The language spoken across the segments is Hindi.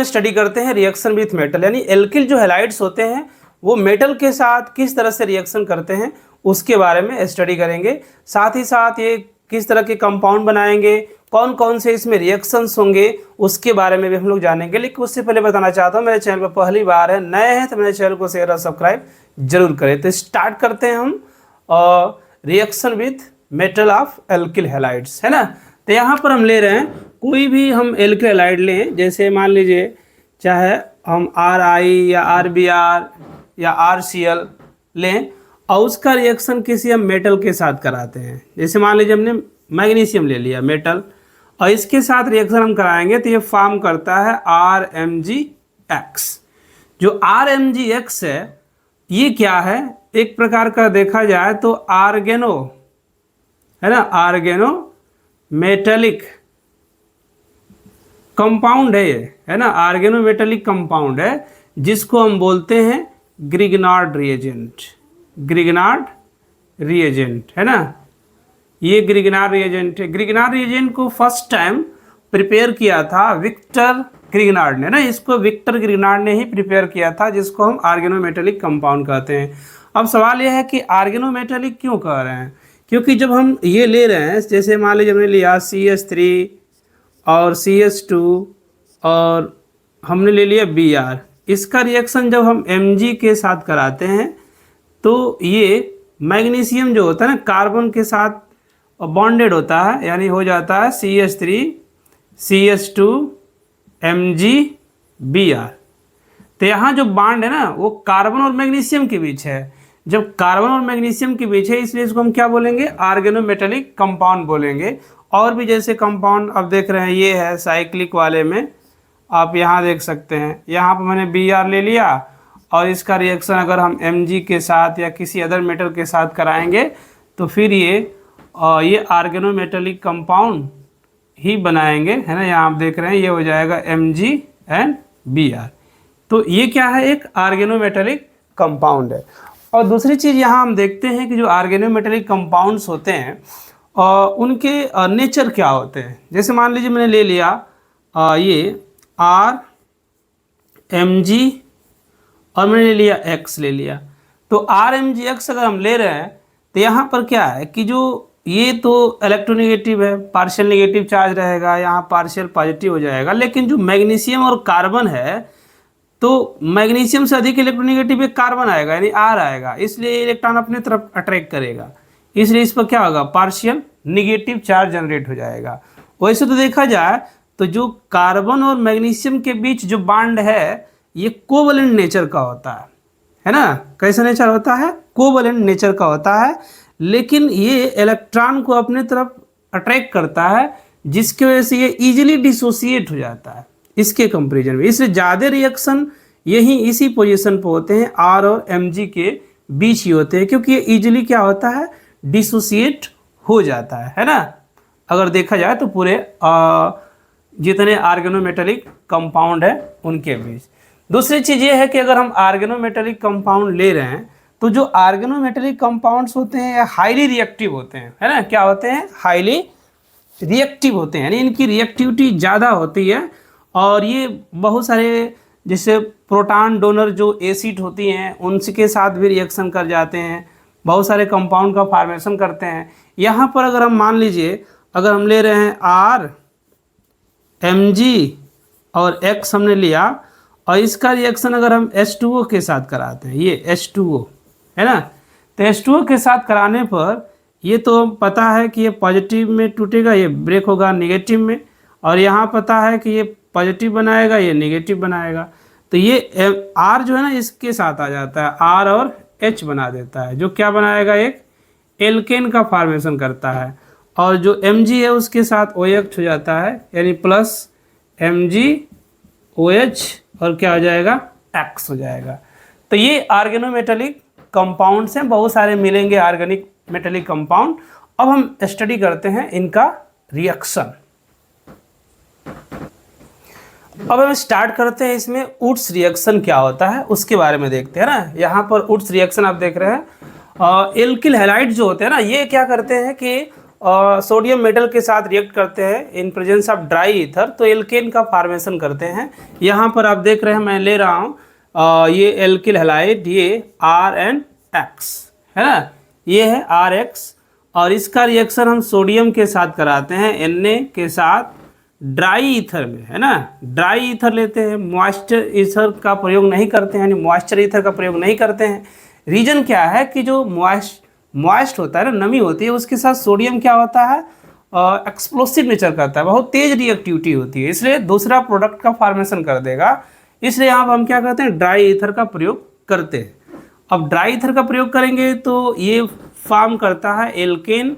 हम स्टडी करते हैं रिएक्शन विथ मेटल, यानी एल्किल जो हैलाइड्स होते हैं वो मेटल के साथ किस तरह से रिएक्शन करते हैं उसके बारे में स्टडी करेंगे। साथ ही साथ ये किस तरह के कंपाउंड बनाएंगे, कौन कौन से इसमें रिएक्शंस होंगे उसके बारे में भी हम लोग जानेंगे। लेकिन उससे पहले बताना चाहता हूँ, मेरे चैनल पर पहली बार है, नए हैं तो मेरे चैनल को शेयर और सब्सक्राइब जरूर करें। तो स्टार्ट करते हैं हम reaction with metal of alkyl halides, है ना। तो यहाँ पर हम ले रहे हैं कोई भी हम एल्किल हैलाइड लें, जैसे मान लीजिए चाहे हम RI या RBr या RCl लें और उसका रिएक्शन किसी हम मेटल के साथ कराते हैं। जैसे मान लीजिए हमने मैग्नीशियम ले लिया मेटल और इसके साथ रिएक्शन हम कराएंगे तो ये फॉर्म करता है RMgX। जो RMgX है ये क्या है, एक प्रकार का देखा जाए तो आर्गेनो, है ना, आर्गेनो मेटेलिक कंपाउंड है ये, है ना, आर्गेनो मेटेलिक कंपाउंड है जिसको हम बोलते हैं ग्रिग्नार्ड रिएजेंट। ग्रिग्नार्ड रिएजेंट, है ना, ये ग्रिग्नार्ड रिएजेंट है। ग्रिग्नार्ड रिएजेंट को फर्स्ट टाइम प्रिपेयर किया था विक्टर ग्रिग्नार्ड ने, ना, इसको विक्टर ग्रिग्नार्ड ने ही प्रिपेयर किया था, जिसको हम आर्गेनोमेटेलिक कंपाउंड कहते हैं। अब सवाल यह है कि आर्गेनोमेटेलिक क्यों कह रहे हैं, क्योंकि जब हम ये ले रहे हैं, जैसे मान लीजिए हमने लिया CH3 और CH2 और हमने ले लिया Br, इसका रिएक्शन जब हम Mg के साथ कराते हैं तो ये मैग्नीशियम जो होता है ना कार्बन के साथ बॉन्डेड होता है, यानी हो जाता है CH3 CH2 Mg Br। तो यहाँ जो बॉन्ड है ना वो कार्बन और मैग्नीशियम के बीच है। जब कार्बन और मैग्नीशियम के बीच है इसलिए इसको हम क्या बोलेंगे, आर्गेनोमेटेलिक कंपाउंड बोलेंगे। और भी जैसे कंपाउंड अब देख रहे हैं, ये है साइक्लिक वाले में आप यहाँ देख सकते हैं, यहाँ पर मैंने Br ले लिया और इसका रिएक्शन अगर हम Mg के साथ या किसी अदर मेटल के साथ कराएंगे तो फिर ये आर्गेनोमेटेलिक कंपाउंड ही बनाएंगे, है ना। यहाँ आप देख रहे हैं ये हो जाएगा Mg एंड Br। तो ये क्या है, एक आर्गेनोमेटेलिक कंपाउंड है। और दूसरी चीज़ यहाँ हम देखते हैं कि जो आर्गेनोमेटेलिक कंपाउंड्स होते हैं उनके नेचर क्या होते हैं। जैसे मान लीजिए मैंने ले लिया ये RMg और मैंने ले लिया X ले लिया, तो RMgX अगर हम ले रहे हैं तो यहाँ पर क्या है कि जो ये तो इलेक्ट्रोनेगेटिव है, पार्शियल नेगेटिव चार्ज रहेगा, यहाँ पार्शियल पॉजिटिव हो जाएगा। लेकिन जो मैग्नीशियम और कार्बन है तो मैग्नीशियम से अधिक इलेक्ट्रोनेगेटिव एक कार्बन आएगा, यानी R आएगा, इसलिए इलेक्ट्रॉन अपने तरफ अट्रैक्ट करेगा, इसलिए इस पर क्या होगा, पार्शियल नेगेटिव चार्ज जनरेट हो जाएगा। वैसे तो देखा जाए तो जो कार्बन और मैग्नीशियम के बीच जो बॉन्ड है ये कोवलेंट नेचर का होता है ना। कैसा नेचर होता है, कोवलेंट नेचर का होता है, लेकिन ये इलेक्ट्रॉन को अपने तरफ अट्रैक्ट करता है जिसकी वजह से ये इजीली डिसोसिएट हो जाता है इसके कंपैरिजन में। इसलिए ज़्यादा रिएक्शन यही इसी पोजीशन पर होते हैं, R और Mg के बीच ही होते हैं, क्योंकि ये इजीली क्या होता है, डिसोसिएट हो जाता है ना। अगर देखा जाए तो पूरे जितने आर्गेनोमेटेलिक कंपाउंड है उनके बीच। दूसरी चीज़ ये है कि अगर हम आर्गेनोमेटेलिक कंपाउंड ले रहे हैं तो जो आर्गेनोमेटेलिक कंपाउंड्स होते हैं ये हाईली रिएक्टिव होते हैं, है ना। क्या होते हैं, हाईली रिएक्टिव होते हैं, यानी इनकी रिएक्टिविटी ज़्यादा होती है। और ये बहुत सारे जैसे प्रोटॉन डोनर जो एसिड होती हैं उनके साथ भी रिएक्शन कर जाते हैं, बहुत सारे कंपाउंड का फॉर्मेशन करते हैं। यहाँ पर अगर हम मान लीजिए अगर हम ले रहे हैं RMg और X हमने लिया और इसका रिएक्शन अगर हम H2O के साथ कराते हैं, ये H2O है ना, तो H2O के साथ कराने पर ये तो पता है कि ये पॉजिटिव में टूटेगा, ये ब्रेक होगा नेगेटिव में, और यहाँ पता है कि ये पॉजिटिव बनाएगा, ये नेगेटिव बनाएगा। तो ये R जो है ना इसके साथ आ जाता है, R और H बना देता है, जो क्या बनाएगा, एक एल्केन का फॉर्मेशन करता है। और जो Mg है उसके साथ OH हो जाता है, यानी प्लस MgOH और क्या हो जाएगा, X हो जाएगा। तो ये आर्गेनोमेटेलिक कंपाउंड्स हैं, बहुत सारे मिलेंगे ऑर्गेनिक मेटेलिक कंपाउंड। अब हम स्टडी करते हैं इनका रिएक्शन। अब हम स्टार्ट करते हैं इसमें वुड्स रिएक्शन क्या होता है उसके बारे में देखते हैं ना। यहाँ पर वुड्स रिएक्शन आप देख रहे हैं, एल्किल हैलाइड जो होते हैं ना ये क्या करते हैं कि सोडियम मेटल के साथ रिएक्ट करते हैं in presence of dry ether तो एल्केन का फॉर्मेशन करते हैं। यहाँ पर आप देख रहे हैं मैं ले रहा हूँ ये एल्किल हैलाइड, ये RNX है ना, ये है RX और इसका रिएक्शन हम सोडियम के साथ कराते हैं Na के साथ ड्राई ईथर में, है ना। ड्राई ईथर लेते हैं, मॉइस्चर ईथर का प्रयोग नहीं करते हैं, यानी मॉइस्चर ईथर का प्रयोग नहीं करते हैं। रीजन क्या है कि जो मॉइस्ट होता है ना, नमी होती है, उसके साथ सोडियम क्या होता है, एक्सप्लोसिव नेचर करता है, बहुत तेज रिएक्टिविटी होती है, इसलिए दूसरा प्रोडक्ट का फॉर्मेशन कर देगा। इसलिए यहाँ पर हम क्या करते हैं, ड्राई ईथर का प्रयोग करते हैं। अब ड्राई ईथर का प्रयोग करेंगे तो ये फॉर्म करता है एल्केन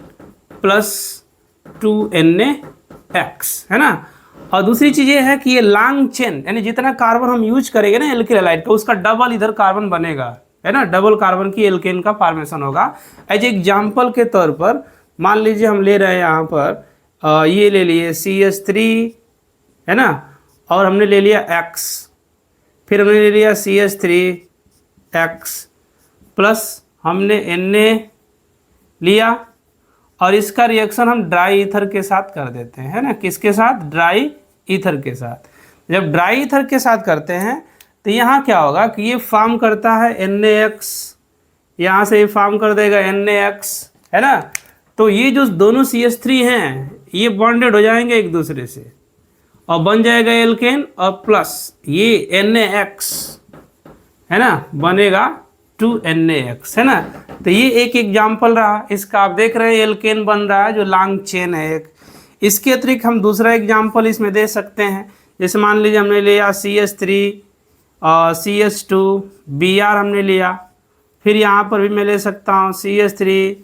प्लस 2NaX, है ना। और दूसरी चीज़ ये है कि ये लॉन्ग चेन, यानी जितना कार्बन हम यूज करेंगे ना एल्किल हैलाइड का, उसका डबल इधर कार्बन बनेगा, है ना, डबल कार्बन की एल्केन का फॉर्मेशन होगा। एज एग्जाम्पल के तौर पर मान लीजिए हम ले रहे हैं यहाँ पर ये ले लिए CH3, है ना, और हमने ले लिया X, फिर हमने ले लिया CH3X प्लस हमने Na लिया और इसका रिएक्शन हम ड्राई ईथर के साथ कर देते हैं, है ना। किसके साथ, ड्राई ईथर के साथ। जब ड्राई ईथर के साथ करते हैं तो यहाँ क्या होगा कि ये फॉर्म करता है NaX, यहाँ से ये फॉर्म कर देगा NaX, है ना। तो ये जो दोनों CH3 हैं ये बॉन्डेड हो जाएंगे एक दूसरे से और बन जाएगा एल्केन और प्लस ये NaX, है ना, बनेगा 2NaX, है ना। तो ये एक एग्जाम्पल रहा इसका, आप देख रहे हैं एल्केन बन रहा है जो लॉन्ग चेन है एक। इसके अतिरिक्त हम दूसरा एग्जाम्पल इसमें दे सकते हैं, जैसे मान लीजिए हमने लिया CH3 और CH2 Br हमने लिया, फिर यहाँ पर भी मैं ले सकता हूँ CH3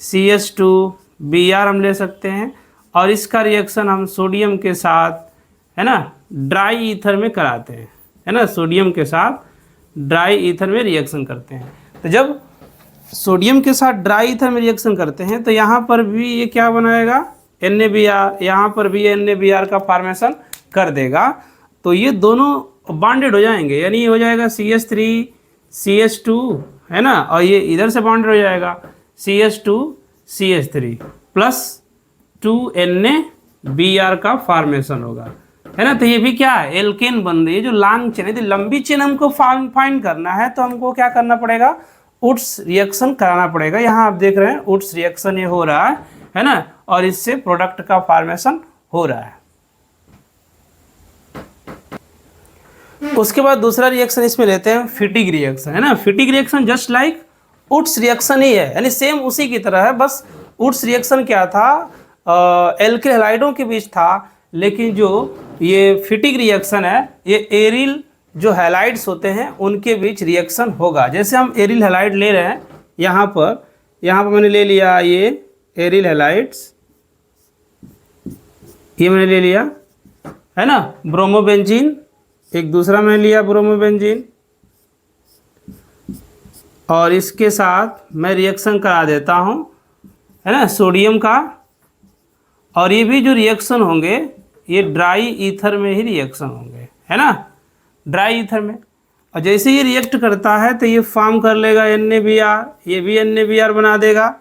CH2 Br हम ले सकते हैं और इसका रिएक्शन हम सोडियम के साथ, है ना, ड्राई ईथर में कराते हैं, है ना, सोडियम के साथ ड्राई ईथर में रिएक्शन करते हैं। तो जब सोडियम के साथ ड्राई ईथर में रिएक्शन करते हैं तो यहाँ पर भी ये क्या बनाएगा, NaBr, यहाँ पर भी NaBr का फॉर्मेशन कर देगा। तो ये दोनों बॉन्डेड हो जाएंगे, यानी ये हो जाएगा CH3 CH2, है ना, और ये इधर से बॉन्डेड हो जाएगा CH2 CH3 प्लस 2NaBr का फॉर्मेशन होगा, है ना। तो ये भी क्या है, एल्केन बन रही है जो लॉन्ग चेन। यदि लंबी चेन हमको फाइंड करना है तो हमको क्या करना पड़ेगा, उड्स रिएक्शन कराना पड़ेगा। यहाँ आप देख रहे हैं उड्स रिएक्शन ये हो रहा है ना, और इससे प्रोडक्ट का फॉर्मेशन हो रहा है। उसके बाद दूसरा रिएक्शन इसमें लेते हैं फिटिग रिएक्शन, है ना। फिटिग रिएक्शन जस्ट लाइक उड्स रिएक्शन ही है, यानी सेम उसी की तरह है, बस उड्स रिएक्शन क्या था, एल्किल हैलाइडों के बीच था, लेकिन जो ये फिटिग रिएक्शन है ये एरिल जो हैलाइड्स होते हैं उनके बीच रिएक्शन होगा। जैसे हम एरिल हैलाइड ले रहे हैं, यहाँ पर मैंने ले लिया ये एरिल हैलाइड्स, ये मैंने ले लिया, है ना, ब्रोमोबेंजीन, एक दूसरा मैंने लिया ब्रोमोबेंजीन, और इसके साथ मैं रिएक्शन करा देता हूँ, है ना, सोडियम का। और ये भी जो रिएक्शन होंगे ये ड्राई ईथर में ही रिएक्शन होंगे, है ना, ड्राई ईथर में। और जैसे ये रिएक्ट करता है तो ये फॉर्म कर लेगा NaBr, ये भी NaBr बना देगा।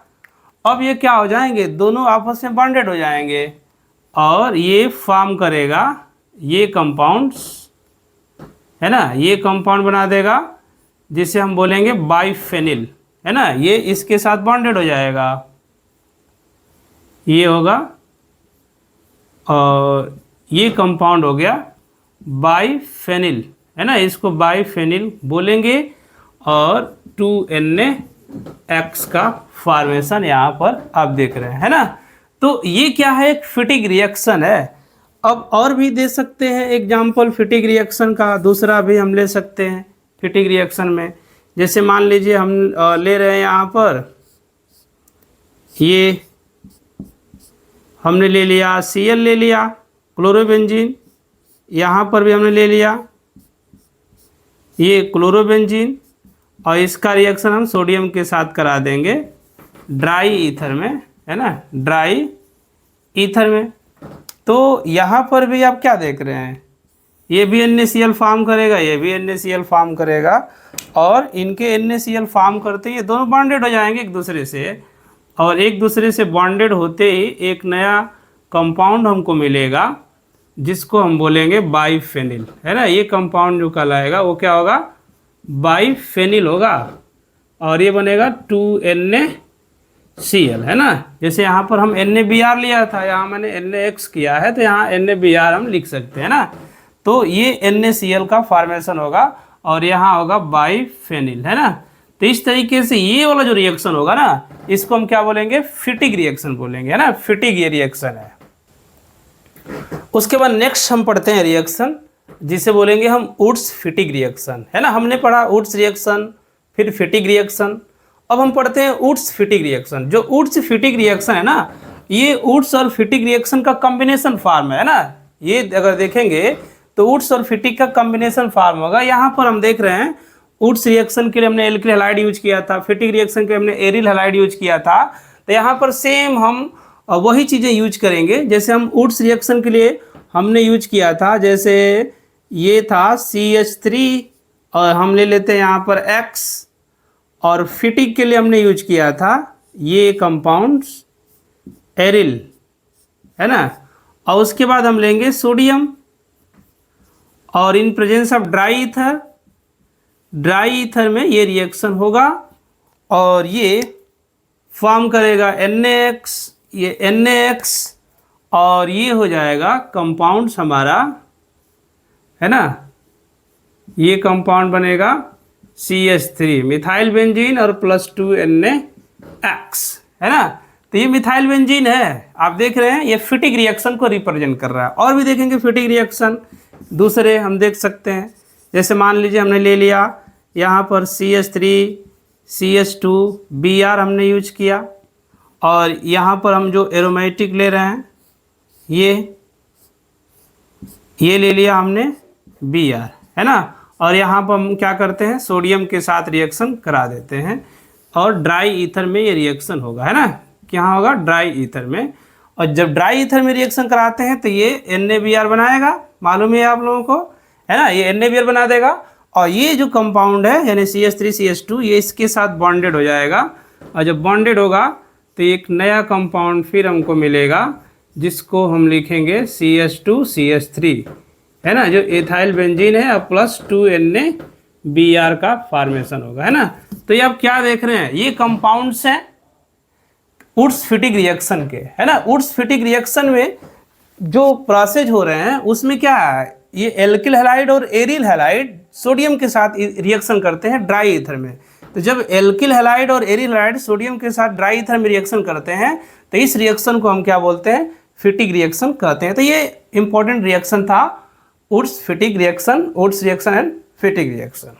अब ये क्या हो जाएंगे, दोनों आपस में बॉन्डेड हो जाएंगे और ये फॉर्म करेगा ये कंपाउंड्स, है ना, ये कंपाउंड बना देगा जिसे हम बोलेंगे बाइफेनिल, है ना। ये इसके साथ बॉन्डेड हो जाएगा, ये होगा, और ये कंपाउंड हो गया बाइफेनिल, है ना, इसको बाइफेनिल बोलेंगे। और 2NaX का फॉर्मेशन यहाँ पर आप देख रहे हैं, है ना। तो ये क्या है, एक फिटिग रिएक्शन है। अब और भी दे सकते हैं एग्जाम्पल फिटिग रिएक्शन का, दूसरा भी हम ले सकते हैं फिटिग रिएक्शन में। जैसे मान लीजिए हम ले रहे हैं यहाँ पर ये हमने ले लिया Cl ले लिया, क्लोरोबेंजीन, यहाँ पर भी हमने ले लिया ये क्लोरोबेंजीन, और इसका रिएक्शन हम सोडियम के साथ करा देंगे ड्राई ईथर में, है ना, ड्राई ईथर में। तो यहाँ पर भी आप क्या देख रहे हैं, ये भी NaCl फॉर्म करेगा, ये भी NaCl फॉर्म करेगा, और इनके NaCl फॉर्म करते ये दोनों बॉन्डेड हो जाएंगे एक दूसरे से, और एक दूसरे से बॉन्डेड होते ही एक नया कंपाउंड हमको मिलेगा जिसको हम बोलेंगे बाइफेनिल, है ना। ये कंपाउंड जो कहलाएगा वो क्या होगा, बाइफेनिल होगा, और ये बनेगा 2NaCl, है ना। जैसे यहाँ पर हम NaBr लिया था, यहाँ मैंने NaX किया है, तो यहाँ NaBr हम लिख सकते हैं ना। तो ये NaCl का फॉर्मेशन होगा और यहाँ होगा बाइफेनिल, है ना। तो इस तरीके से ये वाला जो रिएक्शन होगा ना, इसको हम क्या बोलेंगे, फिटिक रिएक्शन बोलेंगे, है ना। फिटिक ये रिएक्शन है। उसके बाद नेक्स्ट हम पढ़ते हैं रिएक्शन जिसे बोलेंगे हम वुड्स फिटिक रिएक्शन, है ना। हमने पढ़ा वुड्स रिएक्शन, फिर फिटिक रिएक्शन। अब हम पढ़ते हैं वुड्स फिटिक रिएक्शन। जो वुड्स फिटिक रिएक्शन है ना, ये वुड्स और फिटिक रिएक्शन का कॉम्बिनेशन फार्म है ना। ये अगर देखेंगे तो वुड्स और फिटिक का कॉम्बिनेशन फार्म होगा। यहाँ पर हम देख रहे हैं वुड्स रिएक्शन के लिए हमने एल्किल हैलाइड यूज किया था, फिटिक रिएक्शन के लिए हमने एरिल हैलाइड यूज किया था। तो यहाँ पर सेम हम वही चीज़ें यूज करेंगे। जैसे हम वुड्स रिएक्शन के लिए हमने यूज किया था, जैसे ये था CH3 और हम ले लेते हैं यहाँ पर X, और फिटिक के लिए हमने यूज किया था ये कंपाउंड्स एरिल, है ना। और उसके बाद हम लेंगे सोडियम, और in presence of dry ether में ये रिएक्शन होगा और ये फॉर्म करेगा NaX, ये NaX, और ये हो जाएगा कंपाउंड्स हमारा, है ना। ये कंपाउंड बनेगा CH3 मिथाइल बेंजीन और +2NaX, है ना। तो ये मिथाइल बेंजीन है, आप देख रहे हैं, ये फिटिक रिएक्शन को रिप्रेजेंट कर रहा है। और भी देखेंगे फिटिक रिएक्शन दूसरे हम देख सकते हैं। जैसे मान लीजिए हमने ले लिया यहाँ पर CH3 CH2 Br हमने यूज किया, और यहाँ पर हम जो एरोमेटिक ले रहे हैं ये ले लिया हमने Br, है ना। और यहाँ पर हम क्या करते हैं, सोडियम के साथ रिएक्शन करा देते हैं, और ड्राई ईथर में ये रिएक्शन होगा, है ना। क्या होगा, ड्राई ईथर में। और जब ड्राई ईथर में रिएक्शन कराते हैं तो ये NaBr बनाएगा, मालूम है आप लोगों को, है ना। ये NaBr बना देगा, और ये जो कंपाउंड है यानी CH3 CH2 ये इसके साथ बॉन्डेड हो जाएगा, और जब बॉन्डेड होगा तो एक नया कंपाउंड फिर हमको मिलेगा जिसको हम लिखेंगे CH2 CH3, है ना, जो एथाइल बेंजीन है, और +2NaBr का फॉर्मेशन होगा, है ना। तो ये आप क्या देख रहे हैं, ये कंपाउंड्स हैं वुड्स फिटिक रिएक्शन के, है ना। वुड्स फिटिक रिएक्शन में जो प्रोसेस हो रहे हैं उसमें क्या है, ये एल्किल हैलाइड और एरिल हैलाइड सोडियम के साथ रिएक्शन करते हैं ड्राई ईथर में। तो जब एल्किल हैलाइड और एरिल हैलाइड सोडियम के साथ ड्राई ईथर में रिएक्शन करते हैं तो इस रिएक्शन को हम क्या बोलते हैं, फिटिक रिएक्शन कहते हैं। तो ये इंपॉर्टेंट रिएक्शन था Wurtz Fittig reaction, Wurtz reaction and Fittig reaction.